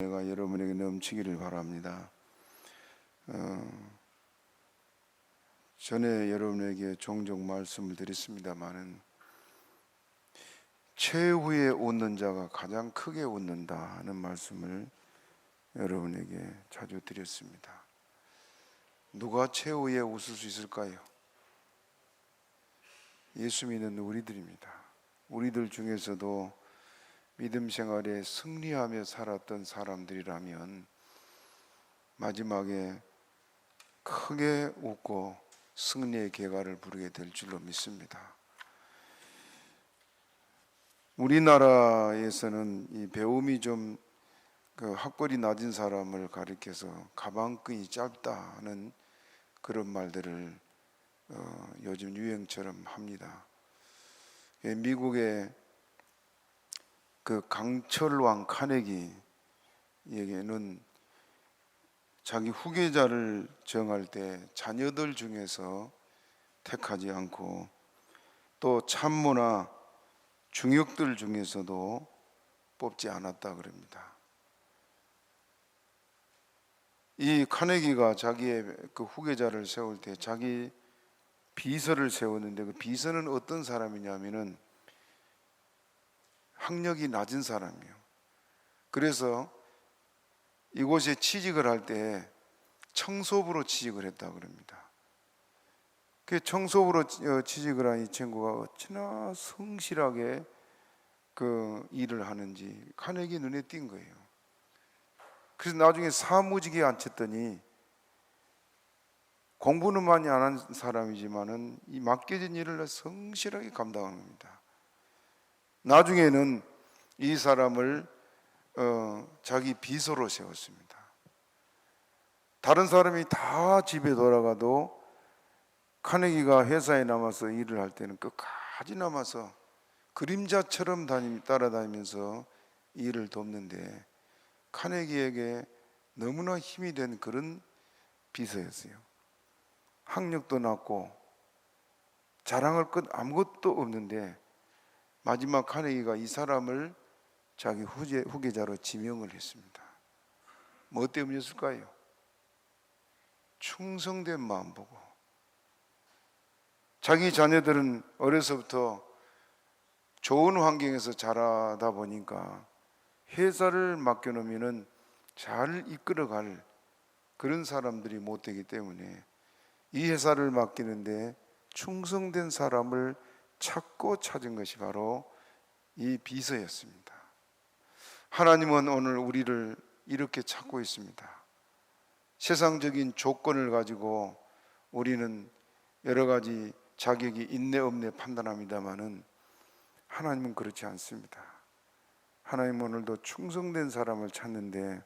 내가 여러분에게 넘치기를 바랍니다. 전에 여러분에게 종종 말씀을 드렸습니다마는 최후에 웃는 자가 가장 크게 웃는다 하는 말씀을 여러분에게 자주 드렸습니다. 누가 최후에 웃을 수 있을까요? 예수 믿는 우리들입니다. 우리들 중에서도 믿음 생활에 승리하며 살았던 사람들이라면 마지막에 크게 웃고 승리의 계가를 부르게 될 줄로 믿습니다. 우리나라에서는 이 배움이 좀 학벌이 낮은 사람을 가리켜서 가방끈이 짧다는 그런 말들을 요즘 유행처럼 합니다. 미국의 그 강철왕 카네기에게는 자기 후계자를 정할 때 자녀들 중에서 택하지 않고 또 참모나 중역들 중에서도 뽑지 않았다 그럽니다. 이 카네기가 자기의 그 후계자를 세울 때 자기 비서를 세웠는데 그 비서는 어떤 사람이냐면은 학력이 낮은 사람이에요. 그래서 이곳에 취직을 할 때 청소부로 취직을 했다 그럽니다. 그 청소부로 취직을 한 이 친구가 어찌나 성실하게 그 일을 하는지 카네기 눈에 띈 거예요. 그래서 나중에 사무직에 앉혔더니 공부는 많이 안 한 사람이지만은 이 맡겨진 일을 성실하게 감당하는 겁니다. 나중에는 이 사람을 자기 비서로 세웠습니다. 다른 사람이 다 집에 돌아가도 카네기가 회사에 남아서 일을 할 때는 끝까지 남아서 그림자처럼 따라다니면서 일을 돕는데 카네기에게 너무나 힘이 된 그런 비서였어요. 학력도 낮고 자랑할 것 아무것도 없는데 마지막 카네기가 이 사람을 자기 후계자로 지명을 했습니다. 뭐 때문이었을까요? 충성된 마음 보고. 자기 자녀들은 어려서부터 좋은 환경에서 자라다 보니까 회사를 맡겨놓으면 잘 이끌어갈 그런 사람들이 못 되기 때문에 이 회사를 맡기는데 충성된 사람을 찾은 것이 바로 이 비서였습니다. 하나님은 오늘 우리를 이렇게 찾고 있습니다. 세상적인 조건을 가지고 우리는 여러 가지 자격이 있네 없네 판단합니다마는 하나님은 그렇지 않습니다. 하나님은 오늘도 충성된 사람을 찾는데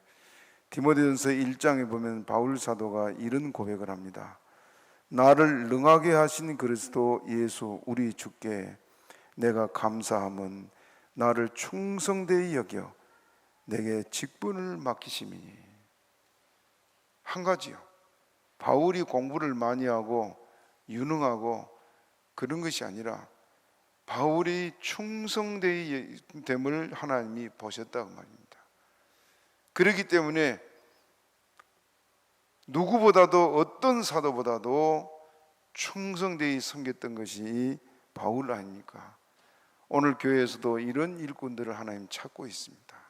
디모데전서 1장에 보면 바울 사도가 이런 고백을 합니다. 나를 능하게 하신 그리스도 예수 우리 주께 내가 감사함은 나를 충성되이 여겨 내게 직분을 맡기심이니. 한 가지요. 바울이 공부를 많이 하고 유능하고 그런 것이 아니라 바울이 충성되이 됨을 하나님이 보셨다고 말입니다. 그렇기 때문에 누구보다도 어떤 사도보다도 충성되이 섬겼던 것이 바울 아닙니까? 오늘 교회에서도 이런 일꾼들을 하나님 찾고 있습니다.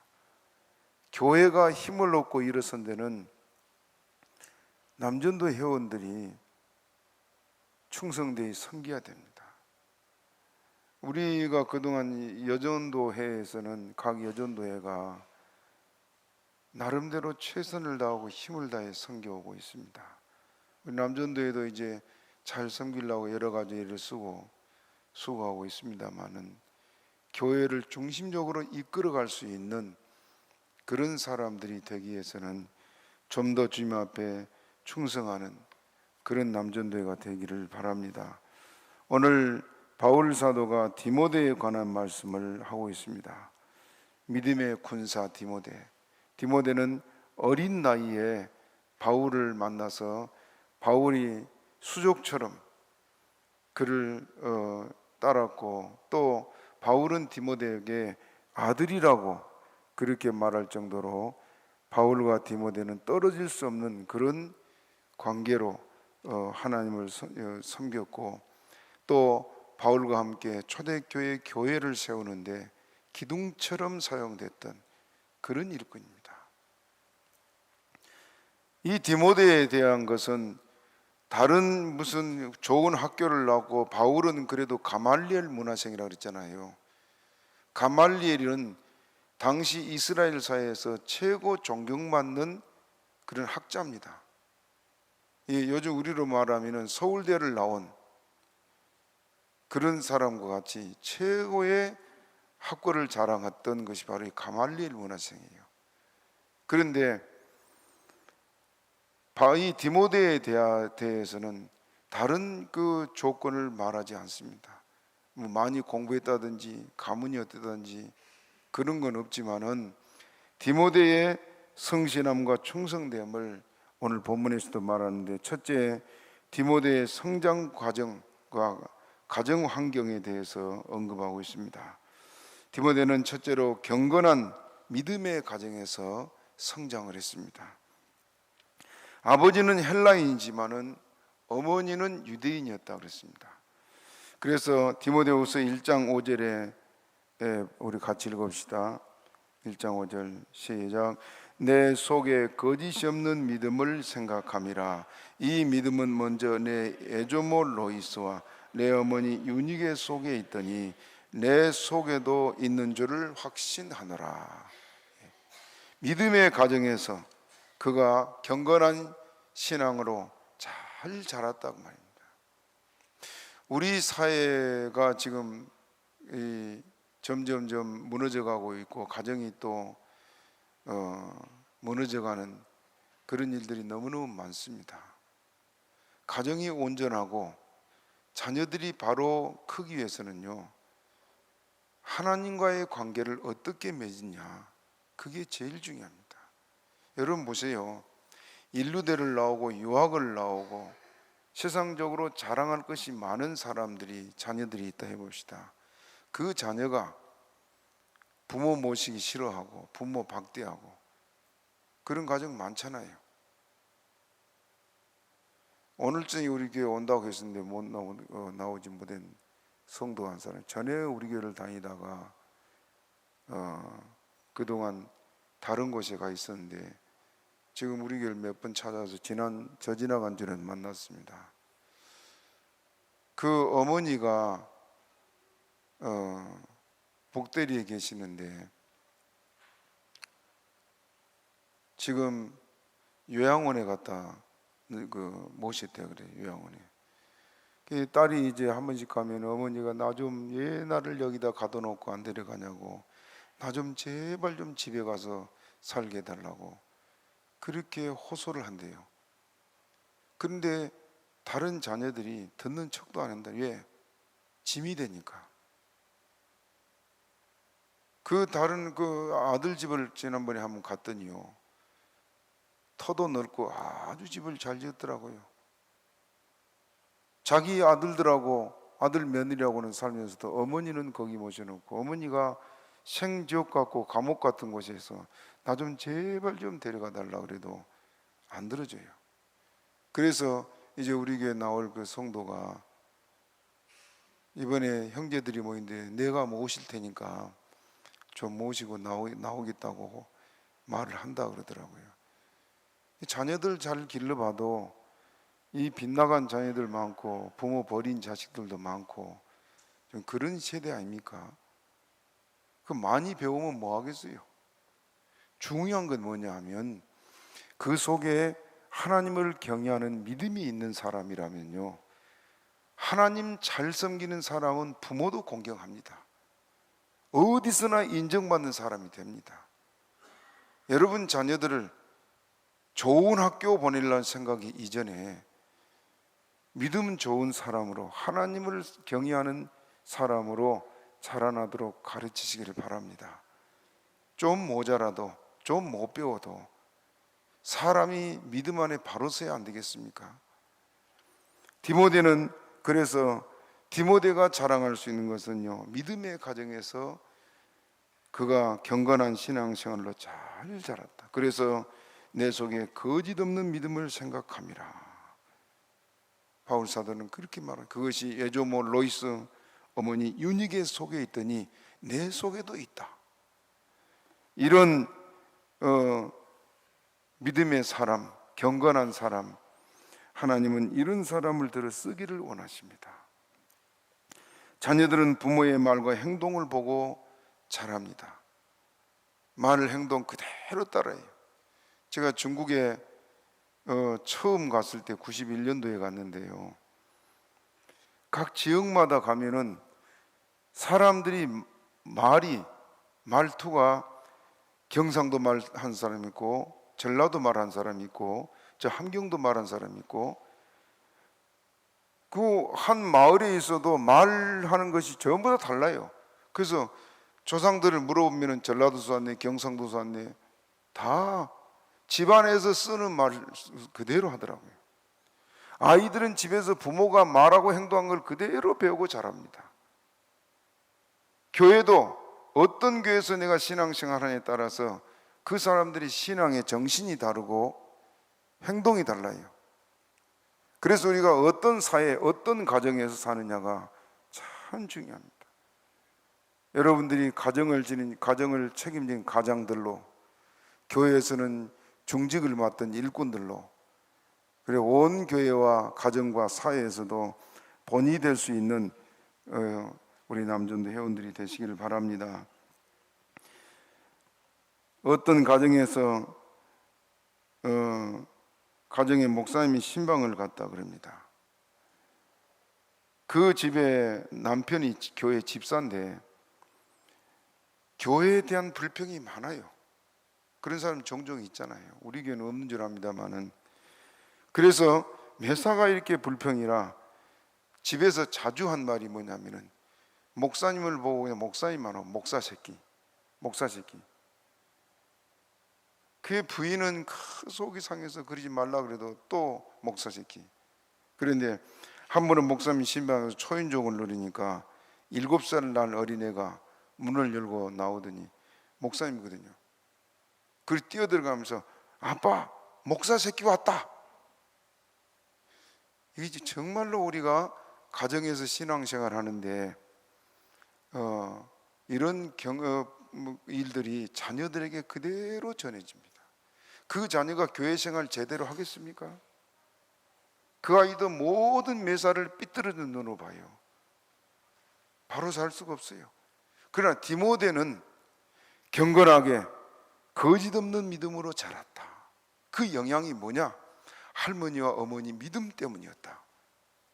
교회가 힘을 얻고 일어선 데는 남전도 회원들이 충성되이 섬겨야 됩니다. 우리가 그동안 여전도회에서는 각 여전도회가 나름대로 최선을 다하고 힘을 다해 섬겨오고 있습니다. 우리 남전도회도 이제 잘 섬기려고 여러 가지 일을 쓰고 수고하고 있습니다만은 교회를 중심적으로 이끌어갈 수 있는 그런 사람들이 되기 위해서는 좀 더 주님 앞에 충성하는 그런 남전도회가 되기를 바랍니다. 오늘 바울 사도가 디모데에 관한 말씀을 하고 있습니다. 믿음의 군사 디모데는 어린 나이에 바울을 만나서 바울이 수족처럼 그를 따랐고 또 바울은 디모데에게 아들이라고 그렇게 말할 정도로 바울과 디모데는 떨어질 수 없는 그런 관계로 하나님을 섬겼고, 또 바울과 함께 초대교회 교회를 세우는데 기둥처럼 사용됐던 그런 일꾼입니다. 이 디모데에 대한 것은 다른 무슨 좋은 학교를 나오고, 바울은 그래도 가말리엘 문화생이라고 그랬잖아요. 가말리엘은 당시 이스라엘 사회에서 최고 존경받는 그런 학자입니다. 요즘 우리로 말하면 서울대를 나온 그런 사람과 같이 최고의 학벌을 자랑했던 것이 바로 이 가말리엘 문화생이에요. 그런데 이 디모데에 대해서는 다른 그 조건을 말하지 않습니다. 뭐 많이 공부했다든지 가문이 어떠든지 그런 건 없지만은 디모데의 성실함과 충성됨을 오늘 본문에서도 말하는데, 첫째, 디모데의 성장 과정과 가정 환경에 대해서 언급하고 있습니다. 디모데는 첫째로 경건한 믿음의 가정에서 성장을 했습니다. 아버지는 헬라인이지만은 어머니는 유대인이었다고 그랬습니다. 그래서 디모데후서 1장 5절에 우리 같이 읽읍시다. 1장 5절 시작. 내 속에 거짓이 없는 믿음을 생각함이라. 이 믿음은 먼저 내 에조모 로이스와 내 어머니 유니게 속에 있더니 내 속에도 있는 줄을 확신하노라. 믿음의 가정에서 그가 경건한 신앙으로 잘 자랐다고 말입니다. 우리 사회가 지금 점점점 무너져가고 있고, 가정이 또 무너져가는 그런 일들이 너무너무 많습니다. 가정이 온전하고 자녀들이 바로 크기 위해서는요, 하나님과의 관계를 어떻게 맺느냐, 그게 제일 중요합니다. 여러분 보세요. 인류대를 나오고 유학을 나오고 세상적으로 자랑할 것이 많은 자녀들이 있다 해봅시다. 그 자녀가 부모 모시기 싫어하고 부모 박대하고 그런 가정 많잖아요. 오늘쯤 우리 교회 온다고 했었는데 못 나오지 못한 성도 한 사람, 전에 우리 교회를 다니다가 그동안 다른 곳에 가 있었는데 지금 우리 교회를 몇 번 찾아서 지나간 전에 만났습니다. 그 어머니가 복대리에 계시는데 지금 요양원에 갔다 모셨대요. 그래, 요양원에. 그 딸이 이제 한 번씩 가면 어머니가 나 좀 나를 여기다 가둬놓고 안 데려가냐고, 나 좀 제발 좀 집에 가서 살게 해달라고 그렇게 호소를 한대요. 그런데 다른 자녀들이 듣는 척도 안 한다. 왜? 짐이 되니까. 그 다른 그 아들 집을 지난번에 한번 갔더니요, 터도 넓고 아주 집을 잘 지었더라고요. 자기 아들들하고 아들 며느리하고는 살면서도 어머니는 거기 모셔놓고, 어머니가 생지옥 같고 감옥 같은 곳에서 나 좀 제발 좀 데려가 달라 그래도 안 들어줘요. 그래서 이제 우리 교회 나올 그 성도가 이번에 형제들이 모인데 내가 모실 테니까 좀 모시고 나오겠다고 말을 한다 그러더라고요. 자녀들 잘 길러봐도 이 빗나간 자녀들 많고 부모 버린 자식들도 많고 좀 그런 세대 아닙니까? 그 많이 배우면 뭐 하겠어요? 중요한 건 뭐냐 하면 그 속에 하나님을 경외하는 믿음이 있는 사람이라면요, 하나님 잘 섬기는 사람은 부모도 공경합니다. 어디서나 인정받는 사람이 됩니다. 여러분 자녀들을 좋은 학교 보내려는 생각이 이전에 믿음 좋은 사람으로, 하나님을 경외하는 사람으로 자라나도록 가르치시기를 바랍니다. 좀 모자라도, 좀 못 배워도 사람이 믿음 안에 바로 서야 안 되겠습니까? 디모데는 그래서 디모데가 자랑할 수 있는 것은요, 믿음의 가정에서 그가 경건한 신앙생활로 잘 자랐다. 그래서 내 속에 거짓 없는 믿음을 생각함이라. 바울 사도는 그렇게 말한, 그것이 여조모 로이스 어머니 유니게 속에 있더니 내 속에도 있다. 이런 믿음의 사람, 경건한 사람, 하나님은 이런 사람을 들어 쓰기를 원하십니다. 자녀들은 부모의 말과 행동을 보고 자랍니다. 말, 행동 그대로 따라해요. 제가 중국에 처음 갔을 때 91년도에 갔는데요, 각 지역마다 가면은 사람들이 말투가 경상도 말 한 사람 있고, 전라도 말 한 사람 있고, 저 함경도 말 한 사람 있고, 그 한 마을에 있어도 말하는 것이 전부 다 달라요. 그래서 조상들을 물어보면 전라도서 왔네, 경상도서 왔네, 다 집안에서 쓰는 말 그대로 하더라고요. 아이들은 집에서 부모가 말하고 행동한 걸 그대로 배우고 자랍니다. 교회도 어떤 교회에서 내가 신앙생활하냐에 따라서 그 사람들이 신앙의 정신이 다르고 행동이 달라요. 그래서 우리가 어떤 사회, 어떤 가정에서 사느냐가 참 중요합니다. 여러분들이 가정을 책임진 가장들로, 교회에서는 중직을 맡은 일꾼들로, 그리고 온 교회와 가정과 사회에서도 본이 될 수 있는 우리 남전도 회원들이 되시기를 바랍니다. 어떤 가정에서 가정의 목사님이 신방을 갔다 그럽니다. 그 집에 남편이 교회 집사인데 교회에 대한 불평이 많아요. 그런 사람 종종 있잖아요. 우리 교회는 없는 줄 압니다만은. 그래서 매사가 이렇게 불평이라 집에서 자주 한 말이 뭐냐면은, 목사님을 보고 그냥 목사님만 하고 목사 새끼. 그 부인은 속이 상해서 그러지 말라 그래도 또 목사 새끼. 그런데 한 번은 목사님 신방에서 초인종을 누르니까 7살 난 어린애가 문을 열고 나오더니 목사님이거든요. 그리 뛰어들어가면서 아빠, 목사 새끼 왔다. 이게 정말로 우리가 가정에서 신앙생활 하는데 이런 일들이 자녀들에게 그대로 전해집니다. 그 자녀가 교회 생활 제대로 하겠습니까? 그 아이도 모든 매사를 삐뚤어진 눈으로 봐요. 바로 살 수가 없어요. 그러나 디모데는 경건하게 거짓 없는 믿음으로 자랐다. 그 영향이 뭐냐? 할머니와 어머니 믿음 때문이었다.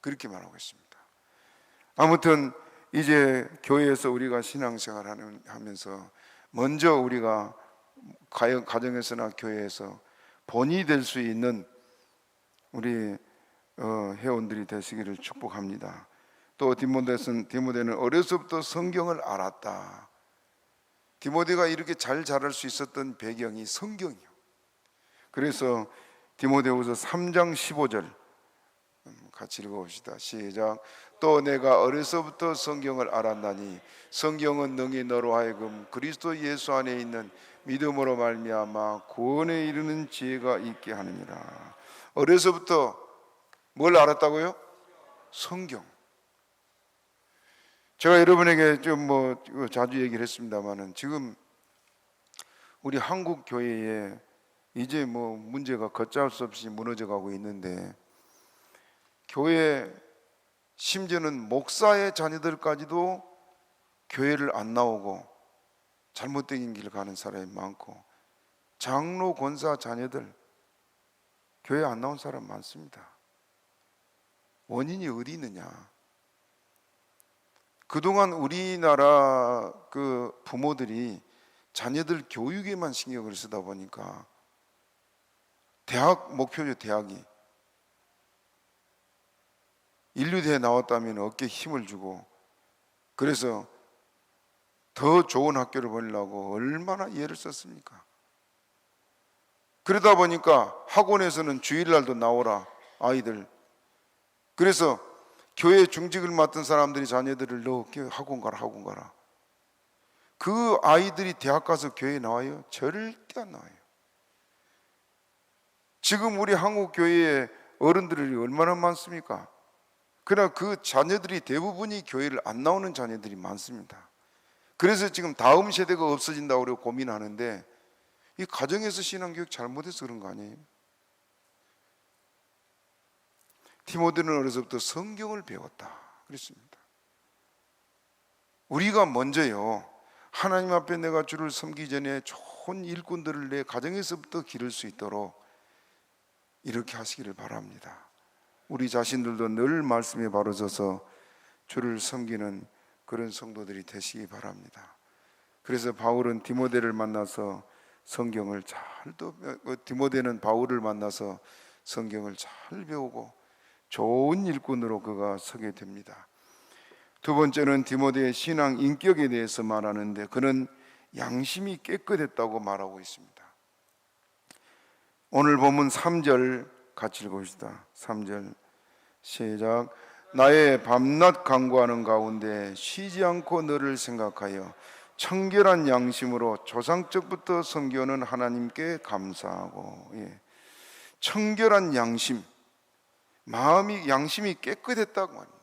그렇게 말하고 있습니다. 아무튼 이제 교회에서 우리가 신앙생활 하면서 먼저 우리가 가정에서나 교회에서 본이 될 수 있는 우리 회원들이 되시기를 축복합니다. 또 디모데는 어려서부터 성경을 알았다. 디모데가 이렇게 잘 자랄 수 있었던 배경이 성경이요. 그래서 디모데후서 3장 15절 같이 읽어봅시다. 시작. 또 내가 어려서부터 성경을 알았나니 성경은 능히 너로 하여금 그리스도 예수 안에 있는 믿음으로 말미암아 구원에 이르는 지혜가 있게 하느니라. 어려서부터 뭘 알았다고요? 성경. 제가 여러분에게 좀 자주 얘기를 했습니다만은 지금 우리 한국 교회에 이제 문제가 걷잡을 수 없이 무너져 가고 있는데, 교회 심지어는 목사의 자녀들까지도 교회를 안 나오고 잘못된 길을 가는 사람이 많고, 장로 권사 자녀들 교회 안 나온 사람 많습니다. 원인이 어디 있느냐? 그동안 우리나라 그 부모들이 자녀들 교육에만 신경을 쓰다 보니까 대학 목표죠. 대학이 인류대에 나왔다면 어깨에 힘을 주고, 그래서 더 좋은 학교를 보내려고 얼마나 애를 썼습니까? 그러다 보니까 학원에서는 주일날도 나오라 아이들. 그래서 교회 중직을 맡은 사람들이 자녀들을 너 학원 가라. 그 아이들이 대학 가서 교회에 나와요? 절대 안 나와요. 지금 우리 한국 교회에 어른들이 얼마나 많습니까? 그러나 그 자녀들이 대부분이 교회를 안 나오는 자녀들이 많습니다. 그래서 지금 다음 세대가 없어진다고 우리가 고민하는데, 이 가정에서 신앙교육 잘못해서 그런 거 아니에요? 디모데는 어려서부터 성경을 배웠다 그랬습니다. 우리가 먼저요, 하나님 앞에 내가 주를 섬기기 전에 좋은 일꾼들을 내 가정에서부터 기를 수 있도록 이렇게 하시기를 바랍니다. 우리 자신들도 늘 말씀에 바로서서 주를 섬기는 그런 성도들이 되시기 바랍니다. 그래서 바울은 디모데를 만나서 성경을 디모데는 바울을 만나서 성경을 잘 배우고 좋은 일꾼으로 그가 서게 됩니다. 두 번째는 디모데의 신앙 인격에 대해서 말하는데, 그는 양심이 깨끗했다고 말하고 있습니다. 오늘 본문 3절 같이 읽읍시다. 3절 시작. 나의 밤낮 간구하는 가운데 쉬지 않고 너를 생각하여 청결한 양심으로 조상적부터 섬겨오는 하나님께 감사하고. 청결한 양심, 양심이 깨끗했다고 말입니다.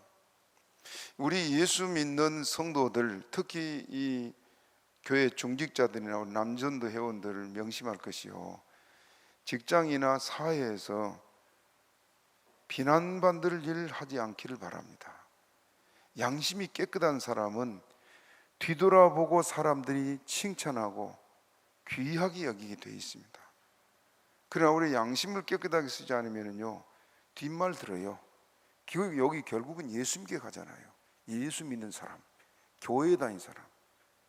우리 예수 믿는 성도들, 특히 이 교회 중직자들이나 남전도 회원들을 명심할 것이요, 직장이나 사회에서 비난받을 일 하지 않기를 바랍니다. 양심이 깨끗한 사람은 뒤돌아보고 사람들이 칭찬하고 귀하게 여기게 되어 있습니다. 그러나 우리 양심을 깨끗하게 쓰지 않으면요, 뒷말 들어요. 여기 결국은 예수 믿게 가잖아요. 예수 믿는 사람, 교회 다닌 사람,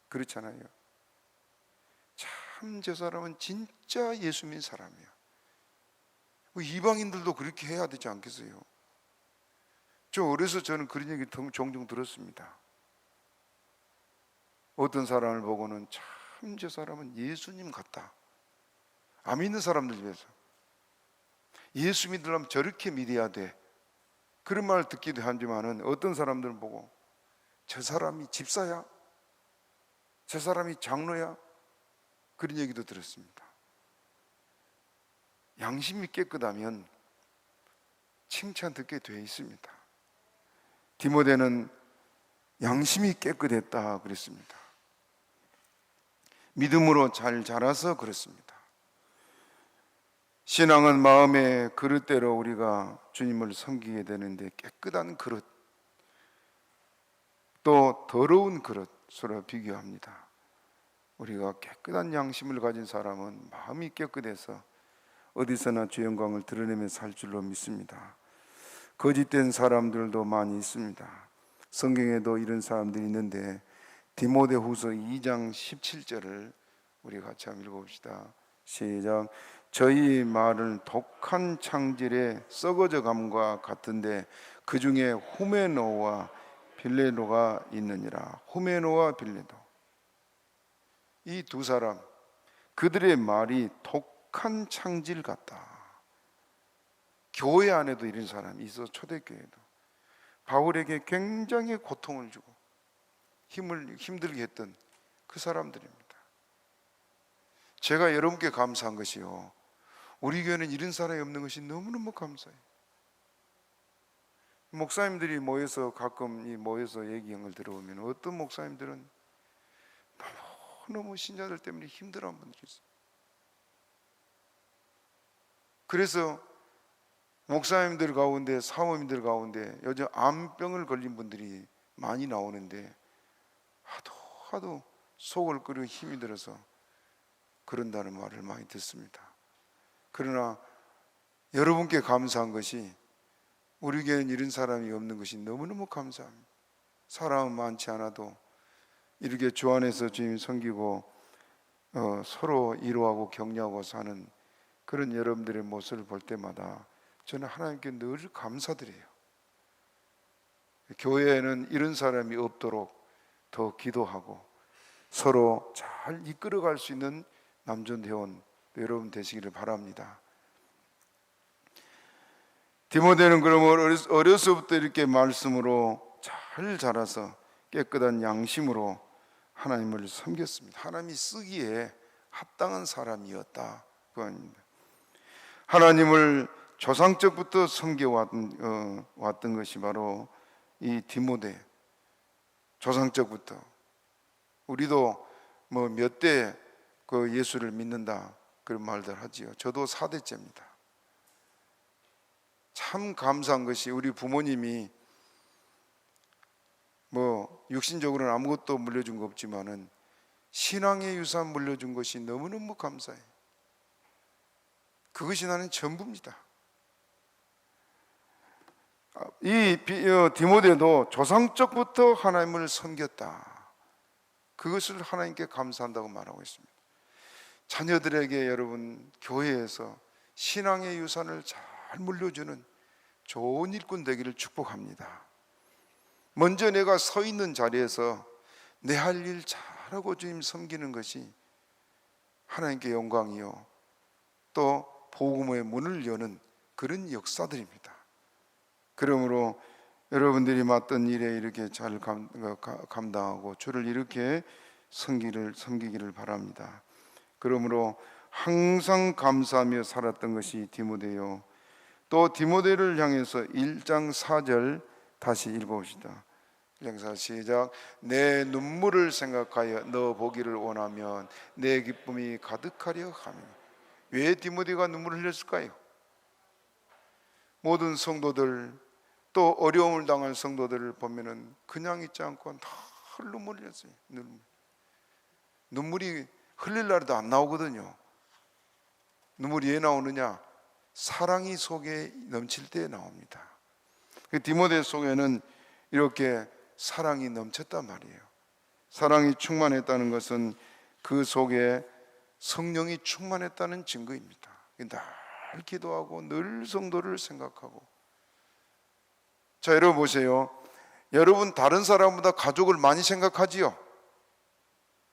그렇잖아요. 참 저 사람은 진짜 예수 믿는 사람이야. 이방인들도 그렇게 해야 되지 않겠어요? 어려서 저는 그런 얘기 종종 들었습니다. 어떤 사람을 보고는 참 저 사람은 예수님 같다, 안 믿는 사람들 중에서 예수 믿으려면 저렇게 믿어야 돼, 그런 말을 듣기도 하지만은, 어떤 사람들은 보고 저 사람이 집사야, 저 사람이 장로야, 그런 얘기도 들었습니다. 양심이 깨끗하면 칭찬 듣게 되어 있습니다. 디모데는 양심이 깨끗했다 그랬습니다. 믿음으로 잘 자라서 그렇습니다. 신앙은 마음의 그릇대로 우리가 주님을 섬기게 되는데, 깨끗한 그릇, 또 더러운 그릇 서로 비교합니다. 우리가 깨끗한 양심을 가진 사람은 마음이 깨끗해서 어디서나 주 영광을 드러내며 살 줄로 믿습니다. 거짓된 사람들도 많이 있습니다. 성경에도 이런 사람들이 있는데, 디모데후서 2장 17절을 우리 같이 한번 읽어봅시다. 시작. 저희 말은 독한 창질의 썩어져 감과 같은데 그 중에 후메노와 빌레도가 있느니라. 후메노와 빌레도, 이 두 사람, 그들의 말이 독한 창질 같다. 교회 안에도 이런 사람이 있어. 초대교회도 바울에게 굉장히 고통을 주고 힘들게 했던 그 사람들입니다. 제가 여러분께 감사한 것이요, 우리 교회는 이런 사람이 없는 것이 너무너무 감사해요. 목사님들이 가끔 모여서 얘기한 걸 들어보면, 어떤 목사님들은 너무 신자들 때문에 힘들어하는 분들이 있어요. 그래서 목사님들 가운데, 사모님들 가운데 요즘 암병을 걸린 분들이 많이 나오는데, 하도 속을 끓이고 힘이 들어서 그런다는 말을 많이 듣습니다. 그러나 여러분께 감사한 것이, 우리 교회는 이런 사람이 없는 것이 너무너무 감사합니다. 사람은 많지 않아도 이렇게 주 안에서 주님 섬기고 서로 위로하고 격려하고 사는 그런 여러분들의 모습을 볼 때마다 저는 하나님께 늘 감사드려요. 교회에는 이런 사람이 없도록 더 기도하고 서로 잘 이끌어갈 수 있는 남전회원 여러분 되시기를 바랍니다. 디모데는 그러면 어려서부터 이렇게 말씀으로 잘 자라서 깨끗한 양심으로 하나님을 섬겼습니다. 하나님이 쓰기에 합당한 사람이었다, 그 아닙니다. 하나님을 조상적부터 섬겨왔던 것이 바로 이 디모데. 조상적부터. 우리도 뭐 몇 대 그 예수를 믿는다 그런 말들 하지요. 저도 4대째입니다. 참 감사한 것이 우리 부모님이 뭐 육신적으로는 아무것도 물려준 거 없지만은 신앙의 유산 물려준 것이 너무너무 감사해요. 그것이 나는 전부입니다. 이 디모데도 조상적부터 하나님을 섬겼다. 그것을 하나님께 감사한다고 말하고 있습니다. 자녀들에게 여러분 교회에서 신앙의 유산을 잘 물려주는 좋은 일꾼 되기를 축복합니다. 먼저 내가 서 있는 자리에서 내 할 일 잘하고 주님 섬기는 것이 하나님께 영광이요 또 복음의 문을 여는 그런 역사들입니다. 그러므로 여러분들이 맡은 일에 이렇게 잘 감당하고 주를 이렇게 섬기기를 바랍니다. 그러므로 항상 감사하며 살았던 것이 디모데요. 또 디모데를 향해서 1장 4절 다시 읽어봅시다. 1장 4절 시작. 내 눈물을 생각하여 너 보기를 원하면 내 기쁨이 가득하려 하며. 왜 디모데가 눈물을 흘렸을까요? 모든 성도들 또 어려움을 당한 성도들을 보면은 그냥 있지 않고 다 눈물을 흘렸어요. 눈물이 흘릴 날도 안 나오거든요. 눈물이 왜 나오느냐? 사랑이 속에 넘칠 때 나옵니다. 디모데 속에는 이렇게 사랑이 넘쳤단 말이에요. 사랑이 충만했다는 것은 그 속에 성령이 충만했다는 증거입니다. 늘 기도하고 늘 성도를 생각하고. 자, 여러분 보세요. 여러분 다른 사람보다 가족을 많이 생각하지요?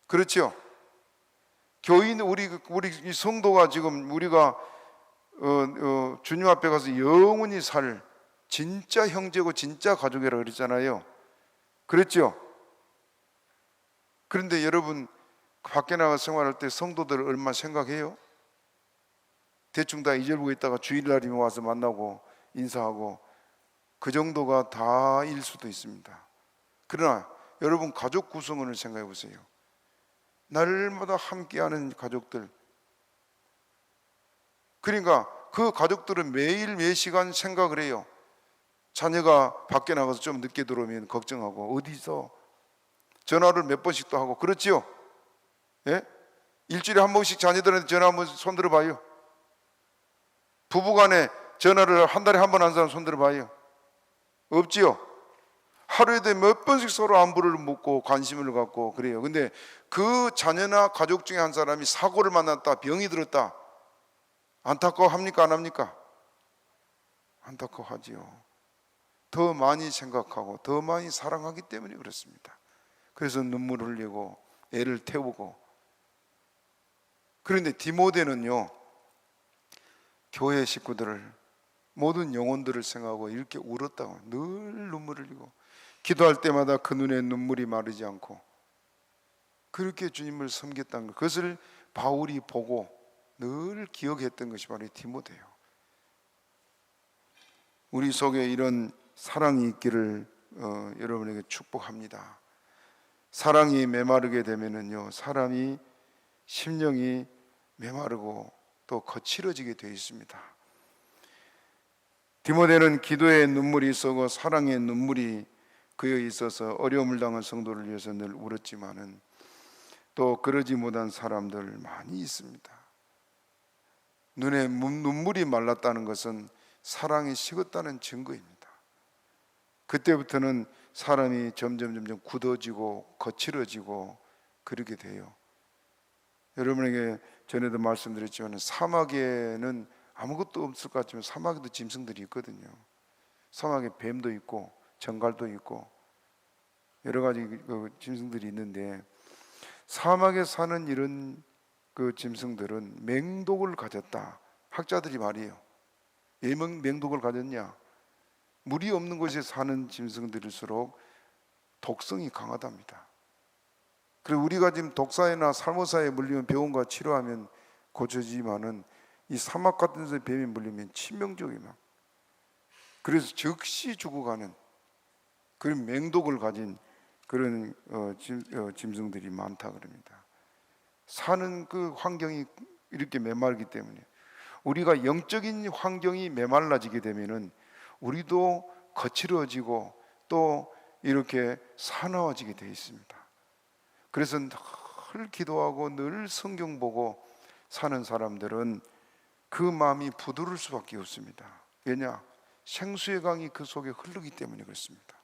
그렇죠? 교인 우리 이 성도가 지금 우리가 주님 앞에 가서 영원히 살 진짜 형제고 진짜 가족이라고 그랬잖아요. 그랬죠? 그런데 여러분 밖에 나가 생활할 때 성도들을 얼마나 생각해요? 대충 다 잊어보고 있다가 주일날이면 와서 만나고 인사하고 그 정도가 다일 수도 있습니다. 그러나 여러분 가족 구성원을 생각해 보세요. 날마다 함께하는 가족들. 그러니까 그 가족들은 매일 몇 시간 생각을 해요. 자녀가 밖에 나가서 좀 늦게 들어오면 걱정하고 어디서 전화를 몇 번씩도 하고 그렇지요? 예? 일주일에 한 번씩 자녀들한테 전화 한번 손들어 봐요. 부부간에 전화를 한 달에 한 번 한 사람 손들어 봐요. 없지요? 하루에도 몇 번씩 서로 안부를 묻고 관심을 갖고 그래요. 근데 그 자녀나 가족 중에 한 사람이 사고를 만났다, 병이 들었다, 안타까워합니까? 안 합니까? 안타까워하지요. 더 많이 생각하고 더 많이 사랑하기 때문에 그렇습니다. 그래서 눈물을 흘리고 애를 태우고. 그런데 디모데는요, 교회 식구들을 모든 영혼들을 생각하고 이렇게 울었다고. 늘 눈물을 흘리고 기도할 때마다 그 눈에 눈물이 마르지 않고 그렇게 주님을 섬겼다는 것, 그것을 바울이 보고 늘 기억했던 것이 바로 디모데예요. 우리 속에 이런 사랑이 있기를 여러분에게 축복합니다. 사랑이 메마르게 되면은요, 사람이 심령이 메마르고 또 거칠어지게 되어 있습니다. 디모데는 기도의 눈물이 있었고 사랑의 눈물이 그에 있어서 어려움을 당한 성도를 위해서 늘 울었지만은 또 그러지 못한 사람들 많이 있습니다. 눈에 눈물이 말랐다는 것은 사랑이 식었다는 증거입니다. 그때부터는 사람이 점점 굳어지고 거칠어지고 그렇게 돼요. 여러분에게 전에도 말씀드렸지만 사막에는 아무것도 없을 것 같지만 사막에도 짐승들이 있거든요. 사막에 뱀도 있고 정갈도 있고 여러 가지 짐승들이 있는데 사막에 사는 이런 그 짐승들은 맹독을 가졌다. 학자들이 말이에요. 왜 맹독을 가졌냐? 물이 없는 곳에 사는 짐승들일수록 독성이 강하답니다. 그리고 우리가 지금 독사에나 살모사에 물리면 병원가 치료하면 고쳐지지만은 이 사막 같은 데서 뱀이 물리면 치명적이야. 그래서 즉시 죽어가는 그런 맹독을 가진 그런 짐승들이 많다 그럽니다. 사는 그 환경이 이렇게 메말기 때문에 우리가 영적인 환경이 메말라지게 되면은 우리도 거칠어지고 또 이렇게 사나워지게 되어 있습니다. 그래서 늘 기도하고 늘 성경 보고 사는 사람들은 그 마음이 부드러울 수밖에 없습니다. 왜냐? 생수의 강이 그 속에 흐르기 때문에 그렇습니다.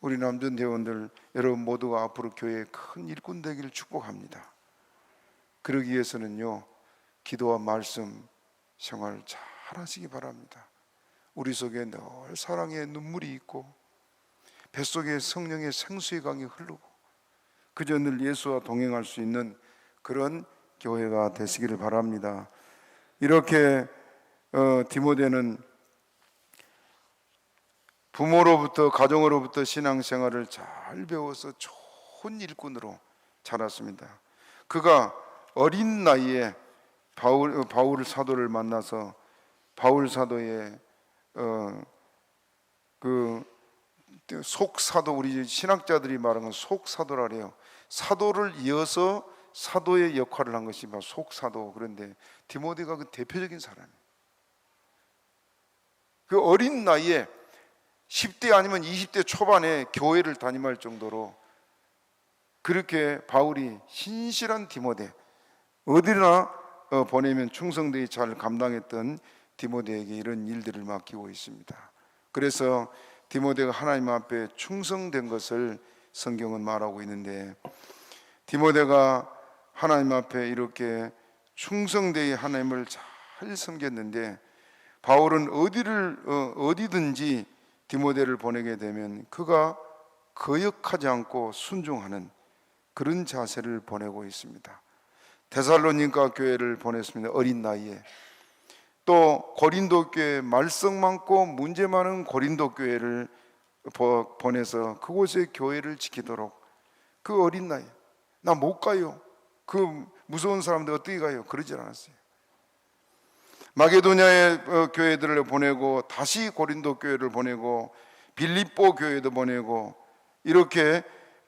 우리 남전 대원들 여러분 모두가 앞으로 교회의 큰 일꾼 되기를 축복합니다. 그러기 위해서는요, 기도와 말씀 생활 잘 하시기 바랍니다. 우리 속에 늘 사랑의 눈물이 있고 뱃속에 성령의 생수의 강이 흐르고 그저 늘 예수와 동행할 수 있는 그런 교회가 되시기를 바랍니다. 이렇게 디모데는 부모로부터 가정으로부터 신앙생활을 잘 배워서 좋은 일꾼으로 자랐습니다. 그가 어린 나이에 바울 사도를 만나서 바울 사도의 그 속사도, 우리 신학자들이 말하는 속사도라 그래요. 사도를 이어서 사도의 역할을 한 것이 바로 속사도. 그런데 디모데가 그 대표적인 사람이에요. 그 어린 나이에 10대 아니면 20대 초반에 교회를 담임할 정도로 그렇게 바울이 신실한 디모데, 어디나 보내면 충성되이 잘 감당했던 디모데에게 이런 일들을 맡기고 있습니다. 그래서 디모데가 하나님 앞에 충성된 것을 성경은 말하고 있는데, 디모데가 하나님 앞에 이렇게 충성되이 하나님을 잘 섬겼는데, 바울은 어디든지 디모데를 보내게 되면 그가 거역하지 않고 순종하는 그런 자세를 보내고 있습니다. 데살로니가 교회를 보냈습니다. 어린 나이에. 또 고린도 교회, 말썽 많고 문제 많은 고린도 교회를 보내서 그곳의 교회를 지키도록, 그 어린 나이, 나 못 가요, 그 무서운 사람들 어떻게 가요, 그러지 않았어요. 마게도냐의 교회들을 보내고 다시 고린도 교회를 보내고 빌립보 교회도 보내고, 이렇게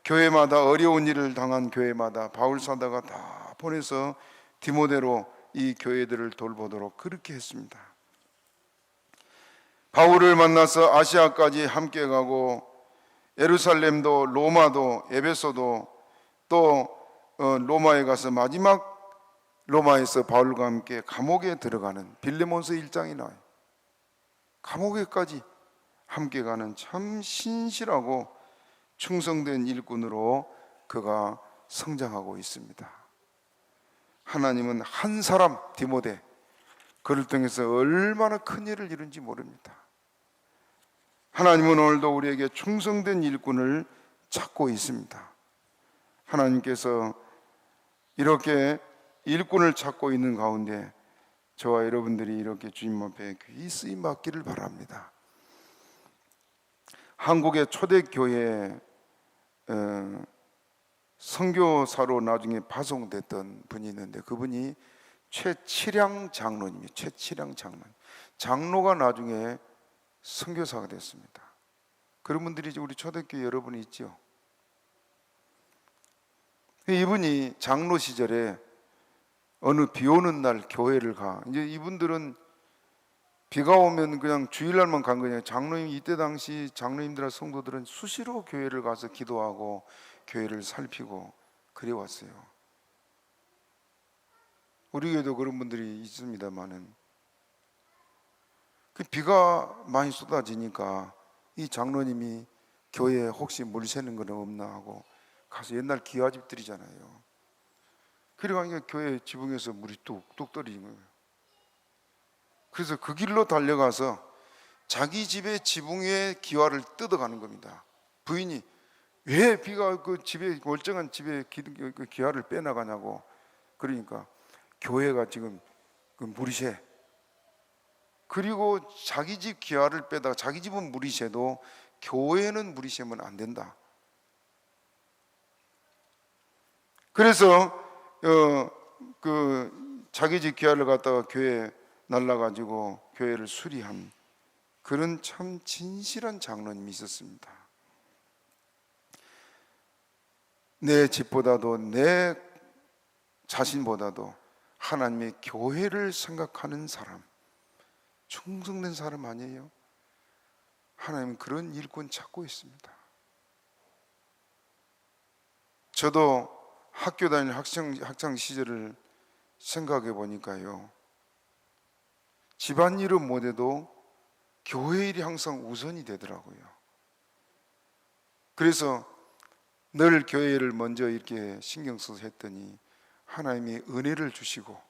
교회마다 어려운 일을 당한 교회마다 바울 사도가 다 보내서 디모데로 이 교회들을 돌보도록 그렇게 했습니다. 바울을 만나서 아시아까지 함께 가고 예루살렘도 로마도 에베소도 또 로마에 가서 마지막 로마에서 바울과 함께 감옥에 들어가는 빌레몬서 1장이 나와요. 감옥에까지 함께 가는 참 신실하고 충성된 일꾼으로 그가 성장하고 있습니다. 하나님은 한 사람 디모데, 그를 통해서 얼마나 큰 일을 이룬지 모릅니다. 하나님은 오늘도 우리에게 충성된 일꾼을 찾고 있습니다. 하나님께서 이렇게 일꾼을 찾고 있는 가운데 저와 여러분들이 이렇게 주님 앞에 귀히 쓰임 맡기를 바랍니다. 한국의 초대교회 선교사로 나중에 파송됐던 분이 있는데, 그분이 최칠양 장로님이에요. 최칠양 장로가 나중에 선교사가 됐습니다. 그런 분들이 우리 초대교회 여러분이 있죠. 이분이 장로 시절에 어느 비 오는 날 교회를 가. 이제 이분들은 비가 오면 그냥 주일날만 간 거냐. 장로님, 이때 당시 장로님들과 성도들은 수시로 교회를 가서 기도하고 교회를 살피고 그래 왔어요. 우리 교회도 그런 분들이 있습니다만은, 그 비가 많이 쏟아지니까 이 장로님이 교회에 혹시 물 새는 건 없나 하고 가서, 옛날 기와집들이잖아요. 그러니까 교회 지붕에서 물이 뚝뚝 떨어진 거예요. 그래서 그 길로 달려가서 자기 집의 지붕 위에 기와를 뜯어가는 겁니다. 부인이 왜 비가 그 집에, 멀쩡한 집에 그 기와를 빼나가냐고. 그러니까 교회가 지금 그 물이 새. 그리고 자기 집 기와를 빼다가, 자기 집은 물이 새도 교회는 물이 새면 안 된다. 그래서 자기 집 귀하를 갖다가 교회에 날라가지고 교회를 수리한 그런 참 진실한 장로님이 있었습니다. 내 집보다도 내 자신보다도 하나님의 교회를 생각하는 사람, 충성된 사람 아니에요? 하나님은 그런 일꾼 찾고 있습니다. 저도 학교 다니는 학창 시절을 생각해 보니까요, 집안일은 못해도 교회 일이 항상 우선이 되더라고요. 그래서 늘 교회를 먼저 이렇게 신경 써서 했더니 하나님이 은혜를 주시고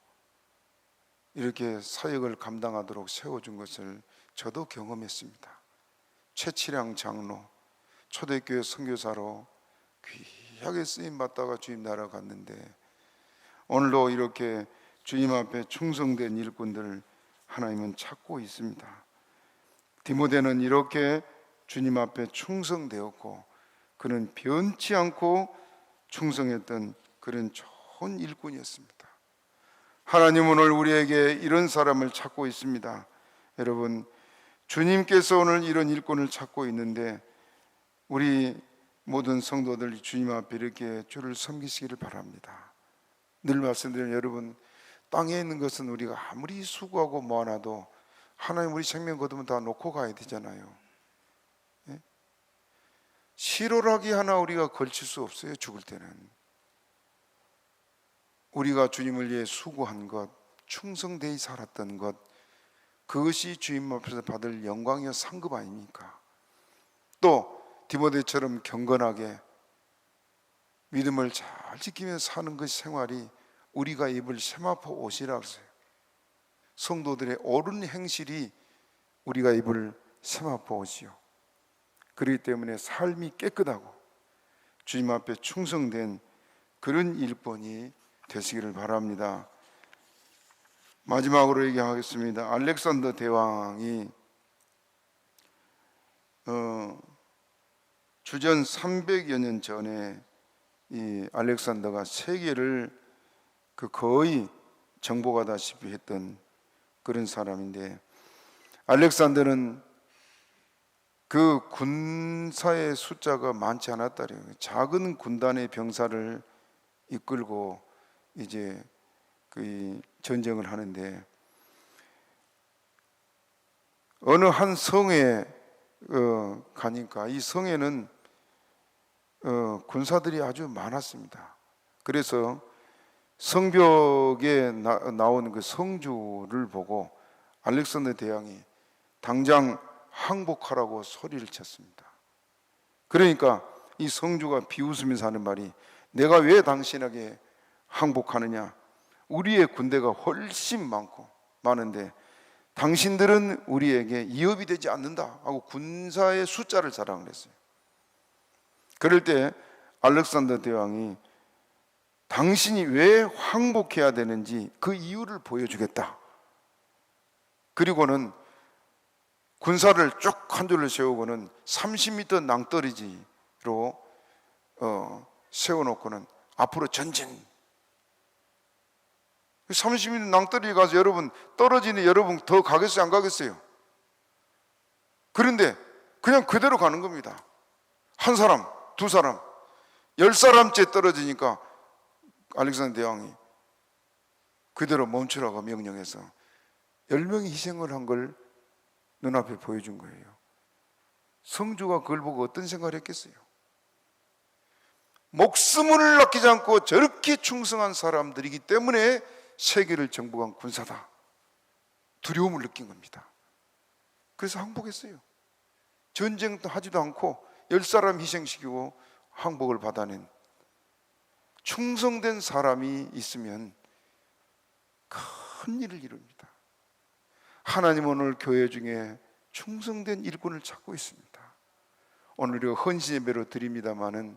이렇게 사역을 감당하도록 세워준 것을 저도 경험했습니다. 최치량 장로, 초대교회 선교사로 귀하게 쓰임 받다가 주님 나라 갔는데, 오늘도 이렇게 주님 앞에 충성된 일꾼들 하나님은 찾고 있습니다. 디모데는 이렇게 주님 앞에 충성되었고 그는 변치 않고 충성했던 그런 좋은 일꾼이었습니다. 하나님 오늘 우리에게 이런 사람을 찾고 있습니다. 여러분, 주님께서 오늘 이런 일꾼을 찾고 있는데 우리 모든 성도들 주님 앞에 이렇게 주를 섬기시기를 바랍니다. 늘 말씀드리는 여러분, 땅에 있는 것은 우리가 아무리 수고하고 모아놔도 하나님 우리 생명 거두면 다 놓고 가야 되잖아요. 예? 실오라기 하나 우리가 걸칠 수 없어요. 죽을 때는 우리가 주님을 위해 수고한 것, 충성되이 살았던 것, 그것이 주님 앞에서 받을 영광이요 상급 아닙니까? 또 디모데처럼 경건하게 믿음을 잘 지키면서 사는 그 생활이 우리가 입을 세마포 옷이라고 했어요. 성도들의 옳은 행실이 우리가 입을 세마포 옷이요, 그렇기 때문에 삶이 깨끗하고 주님 앞에 충성된 그런 일꾼이 되시기를 바랍니다. 마지막으로 얘기하겠습니다. 알렉산더 대왕이 주전 300여 년 전에 이 알렉산더가 세계를 거의 정복하다시피 했던 그런 사람인데, 알렉산더는 그 군사의 숫자가 많지 않았다래요. 작은 군단의 병사를 이끌고 이제 그 전쟁을 하는데, 어느 한 성에 가니까 이 성에는 군사들이 아주 많았습니다. 그래서 성벽에 나온 그 성주를 보고 알렉산더 대왕이 당장 항복하라고 소리를 쳤습니다. 그러니까 이 성주가 비웃으면서 하는 말이, 내가 왜 당신에게 항복하느냐? 우리의 군대가 훨씬 많은데 당신들은 우리에게 위협이 되지 않는다 하고 군사의 숫자를 자랑을 했어요. 그럴 때 알렉산더 대왕이 당신이 왜 항복해야 되는지 그 이유를 보여주겠다. 그리고는 군사를 쭉 한 줄로 세우고는 30m 낭떠러지로 세워놓고는 앞으로 전진. 30m 낭떠러지 가서 여러분 떨어지는 여러분 더 가겠어요, 안 가겠어요? 그런데 그냥 그대로 가는 겁니다. 한 사람, 두 사람, 10사람째 떨어지니까 알렉산더 대왕이 그대로 멈추라고 명령해서 10명이 희생을 한 걸 눈앞에 보여준 거예요. 성주가 그걸 보고 어떤 생각을 했겠어요? 목숨을 아끼지 않고 저렇게 충성한 사람들이기 때문에 세계를 정복한 군사다, 두려움을 느낀 겁니다. 그래서 항복했어요. 전쟁도 하지도 않고 10사람 희생시키고 항복을 받아낸, 충성된 사람이 있으면 큰 일을 이룹니다. 하나님 오늘 교회 중에 충성된 일꾼을 찾고 있습니다. 오늘 우리가 헌신 예배로 드립니다마는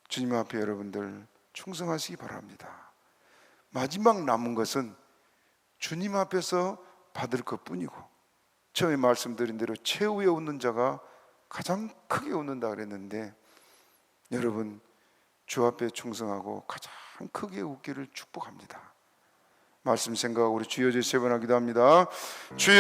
주님 앞에 여러분들 충성하시기 바랍니다. 마지막 남은 것은 주님 앞에서 받을 것뿐이고, 처음에 말씀드린 대로 최후에 웃는 자가 가장 크게 웃는다 그랬는데, 여러분 주 앞에 충성하고 가장 크게 웃기를 축복합니다. 말씀 생각하고 우리 주여 제 세 번 하기도 합니다. 주여